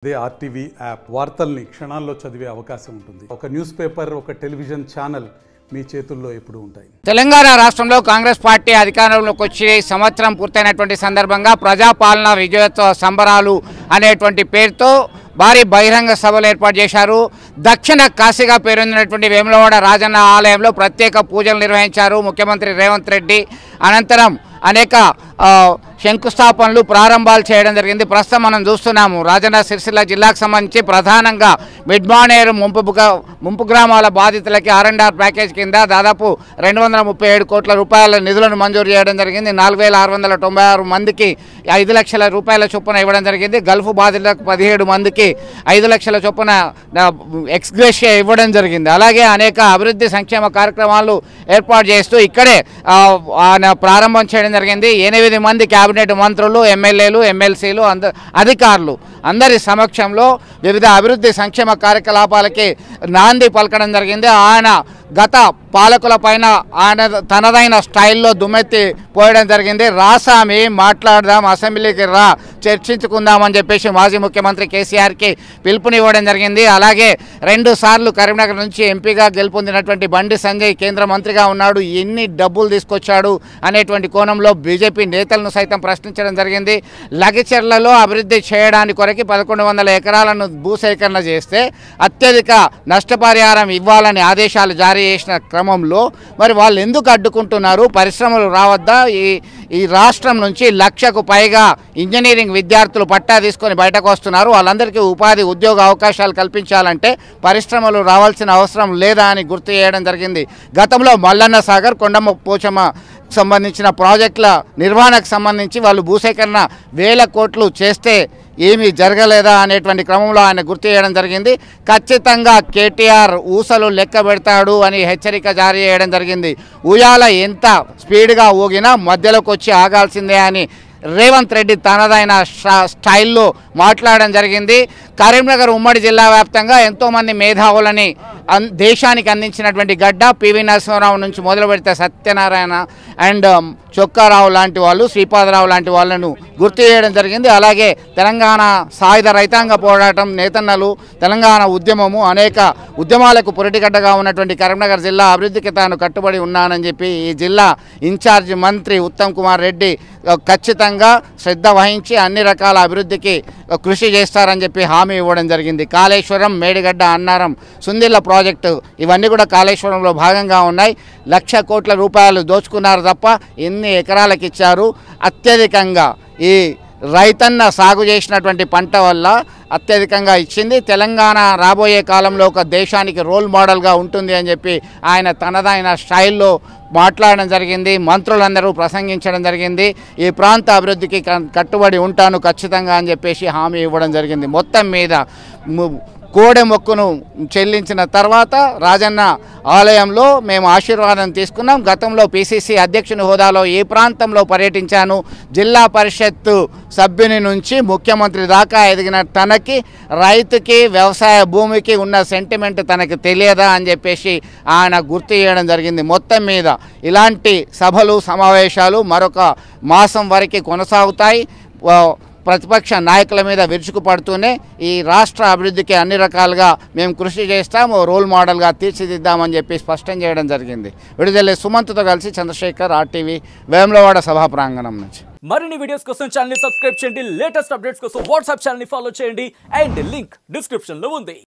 అదే RTV app వార్తల్ని క్షణాల్లో చదివే అవకాశం ఉంటుంది. ఒక న్యూస్ పేపర్, ఒక టెలివిజన్ ఛానల్ మీ చేతుల్లో ఎప్పుడు ఉంటాయి. తెలంగాణ రాష్ట్రంలో కాంగ్రెస్ పార్టీ అధికారంలోకి వచ్చి సంవత్సరం పూర్తయినటువంటి సందర్భంగా ప్రజాపాలన విజయోత్సవ సంబరాలు అనేటువంటి పేరుతో భారీ బహిరంగ సభలు ఏర్పాటు చేశారు. దక్షిణ కాశీగా పేరొందినటువంటి వేములవాడ రాజన్న ఆలయంలో ప్రత్యేక పూజలు నిర్వహించారు ముఖ్యమంత్రి రేవంత్ రెడ్డి. అనంతరం అనేక శంకుస్థాపనలు ప్రారంభాలు చేయడం జరిగింది. ప్రస్తుతం మనం చూస్తున్నాము రాజన్న సిరిసిల్ల జిల్లాకు సంబంధించి ప్రధానంగా మిడ్మానేరు ముంపు గ్రామాల బాధితులకి R&R ప్యాకేజ్ కింద దాదాపు 237 కోట్ల రూపాయల నిధులను మంజూరు చేయడం జరిగింది. 4696 మందికి 5 లక్షల రూపాయల చొప్పున ఇవ్వడం జరిగింది. గల్ఫ్ బాధితులకు 17 మందికి 5 లక్షల చొప్పున ఎక్స్గ్రేషియా ఇవ్వడం జరిగింది. అలాగే అనేక అభివృద్ధి సంక్షేమ కార్యక్రమాలు ఏర్పాటు చేస్తూ ఇక్కడే ప్రారంభం చేయడం జరిగింది. 8 మంది కేబినెట్ మంత్రులు, ఎమ్మెల్యేలు, ఎమ్మెల్సీలు, అధికారులు అందరి సమక్షంలో వివిధ అభివృద్ధి సంక్షేమ కార్యకలాపాలకి నాంది పలకడం జరిగింది. ఆయన గత పాలకుల పైన ఆయన తనదైన స్టైల్లో దుమ్మెత్తి పోయడం జరిగింది. రాసామి మాట్లాడదాం, అసెంబ్లీకి రా, చర్చించుకుందామని చెప్పేసి మాజీ ముఖ్యమంత్రి కేసీఆర్కి పిలుపునివ్వడం జరిగింది. అలాగే 2 సార్లు కరీంనగర్ నుంచి ఎంపీగా గెలుపొందినటువంటి బండి సంజయ్ కేంద్ర మంత్రిగా ఉన్నాడు, ఎన్ని డబ్బులు తీసుకొచ్చాడు అనేటువంటి కోణంలో బీజేపీ నేతలను సైతం ప్రశ్నించడం జరిగింది. లగిచెర్లలో అభివృద్ధి చేయడానికి కొరకి 1100 ఎకరాలను భూసేకరణ చేస్తే అత్యధిక నష్టపరిహారం ఇవ్వాలని ఆదేశాలు జారీ చేసిన క్రమంలో మరి వాళ్ళు ఎందుకు అడ్డుకుంటున్నారు? పరిశ్రమలు రావద్దా? ఈ రాష్ట్రం నుంచి 1,00,000కు పైగా ఇంజనీరింగ్ విద్యార్థులు పట్టా తీసుకొని బయటకు వస్తున్నారు. వాళ్ళందరికీ ఉపాధి ఉద్యోగ అవకాశాలు కల్పించాలంటే పరిశ్రమలు రావాల్సిన అవసరం లేదా అని గుర్తు చేయడం జరిగింది. గతంలో మల్లన్న సాగర్, కొండమ్మ పోచమ్మ సంబంధించిన ప్రాజెక్టుల నిర్వహణకు సంబంధించి వాళ్ళు భూసేకరణ 1000 కోట్లు చేస్తే ఏమీ జరగలేదా అనేటువంటి క్రమంలో ఆయన గుర్తు చేయడం జరిగింది. ఖచ్చితంగా కేటీఆర్ ఊసలు లెక్క పెడతాడు అని హెచ్చరిక జారీ చేయడం జరిగింది. ఉయ్యాల ఎంత స్పీడ్గా ఊగినా మధ్యలోకి వచ్చి ఆగాల్సిందే అని రేవంత్ రెడ్డి తనదైన స్టైల్లో మాట్లాడడం జరిగింది. కరీంనగర్ ఉమ్మడి జిల్లా వ్యాప్తంగా ఎంతోమంది మేధావులని దేశానికి అందించినటువంటి గడ్డ. పివి నరసింహారావు నుంచి మొదలు పెడితే సత్యనారాయణ అండ్ చొక్కారావు లాంటి వాళ్ళు, శ్రీపాదరావు లాంటి వాళ్ళను గుర్తు చేయడం జరిగింది. అలాగే తెలంగాణ సాయుధ రైతాంగ పోరాటం నేతన్నలు, తెలంగాణ ఉద్యమము, అనేక ఉద్యమాలకు పురిటిగడ్డగా ఉన్నటువంటి కరీంనగర్ జిల్లా అభివృద్ధికి తాను కట్టుబడి ఉన్నానని చెప్పి ఈ జిల్లా ఇన్ఛార్జి మంత్రి ఉత్తమ్ కుమార్ రెడ్డి ఖచ్చితంగా శ్రద్ధ వహించి అన్ని రకాల అభివృద్ధికి కృషి చేస్తారని చెప్పి హామీ ఇవ్వడం జరిగింది. కాళేశ్వరం, మేడిగడ్డ, అన్నారం, సుందిళ్ళ ప్రాజెక్టు ఇవన్నీ కూడా కాళేశ్వరంలో భాగంగా ఉన్నాయి. 1,00,000 కోట్ల రూపాయలు దోచుకున్నారు తప్ప ఎన్ని ఎకరాలకు ఇచ్చారు? అత్యధికంగా ఈ రైతన్న సాగు చేసినటువంటి పంట వల్ల అత్యధికంగా ఇచ్చింది. తెలంగాణ రాబోయే కాలంలో ఒక దేశానికి రోల్ మోడల్గా ఉంటుంది అని చెప్పి ఆయన తనదైన స్టైల్లో మాట్లాడడం జరిగింది. మంత్రులందరూ ప్రసంగించడం జరిగింది. ఈ ప్రాంత అభివృద్ధికి కట్టుబడి ఉంటాను ఖచ్చితంగా అని చెప్పేసి హామీ ఇవ్వడం జరిగింది. మొత్తం మీద కోడె మొక్కును చెల్లించిన తర్వాత రాజన్న ఆలయంలో మేము ఆశీర్వాదం తీసుకున్నాం. గతంలో PCC అధ్యక్షుని హోదాలో ఈ ప్రాంతంలో పర్యటించాను. జిల్లా పరిషత్ సభ్యుని నుంచి ముఖ్యమంత్రి దాకా ఎదిగిన తనకి రైతుకి వ్యవసాయ భూమికి ఉన్న సెంటిమెంట్ తనకి తెలియదా అని చెప్పేసి ఆయన గుర్తు చేయడం జరిగింది. మొత్తం మీద ఇలాంటి సభలు సమావేశాలు మరొక మాసం వరకు కొనసాగుతాయి. ప్రతిపక్ష నాయకుల మీద విరుచుకుపడుతూనే ఈ రాష్ట్ర అభివృద్ధికి అన్ని రకాలుగా మేము కృషి చేస్తాము, రోల్ మోడల్గా తీర్చిదిద్దామని చెప్పి స్పష్టం చేయడం జరిగింది. విడుదల సుమంత్తో కలిసి చంద్రశేఖర్, RTV, వేములవాడ సభా ప్రాంగణం నుంచి. మరిన్ని వీడియోస్ కోసం ఛానల్ ని సబ్స్క్రైబ్ చేయండి. లేటెస్ట్ అప్డేట్స్ కోసం వాట్సాప్ ఛానల్ ని ఫాలో చేయండి. అండ్ లింక్ డిస్క్రిప్షన్ లో ఉంది.